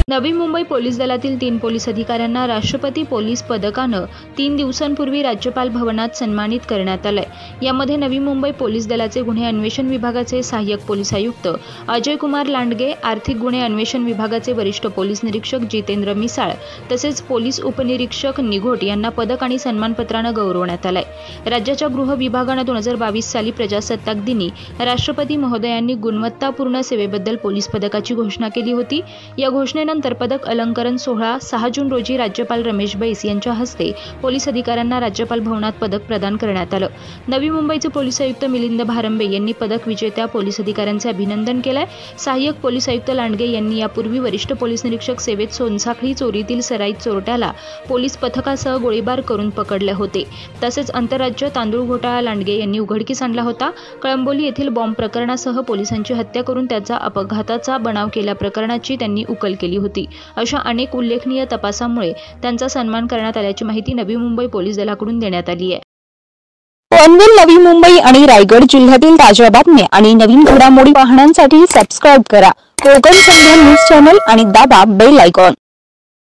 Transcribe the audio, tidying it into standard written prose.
Navi Mumbai police दलातील 3 police अधिकाऱ्यांना राष्ट्रपती पोलीस पदकानं 3 दिवसांपूर्वी राज्यपाल भवनात सन्मानित करण्यात आलंय। यामध्ये नवी मुंबई पोलीस दलाचे गुन्हे अन्वेषण विभागाचे सहाय्यक पोलीस आयुक्त अजय कुमार लांडगे, आर्थिक गुन्हे अन्वेषण विभागाचे वरिष्ठ पोलीस निरीक्षक जितेंद्र मिसाळ तसेच पोलीस उपनिरीक्षक निघोट यांना पदक आणि सन्मानपत्रानं गौरवण्यात आलंय। राज्याच्या गृह विभागानं 2022 साली प्रजासत्ताक दिनी राष्ट्रपती महोदयांनी गुणवत्तापूर्ण सेवेबद्दल पोलीस पदकाची घोषणा केली होती। या घोषणेनंतर पदक अलंकरण सोहळा 6 जून रोजी राज्यपाल रमेश बैस यांच्या हस्ते पोलीस अधिकाऱ्यांना राज्यपाल भवनात पदक प्रदान करण्यात आलं। नवी मुंबईचे पोलीस आयुक्त मिलिंद भारंबे यांनी पदक विजेत्या पोलीस अधिकाऱ्यांचे अभिनंदन केलंय। सहाय्यक पोलीस आयुक्त लांडगे यांनी यापूर्वी वरिष्ठ पोलीस निरीक्षक सेवेत सोनसाखळी चोरीतील सराईत चोरट्याला पोलीस पथकासह गोळीबार करून पकडले होते। तसेच आंतरराज्य तांदूळ घोटाळा लांडगे यांनी उघडकीस आणला होता। कळंबोली येथील बॉम्ब प्रकरणासह पोलिसांची हत्या करून त्याचा अपघाताचा बनाव केल्या प्रकरणाची त्यांनी उकल केली होती। अशा अनेक उल्लेखनीय तपासामुळे त्यांचा सन्मान करण्यात आल्याची माहिती नवी मुंबई पोलीस दलाकडून देण्यात आली आहे। पनवेल, नवी मुंबई आणि रायगड जिल्ह्यातील ताज्या बातम्या आणि नवीन घडामोडी पाहण्यासाठी सबस्क्राइब करा कोकण संध्या न्यूज चॅनल आणि दाबा बेल आयकॉन।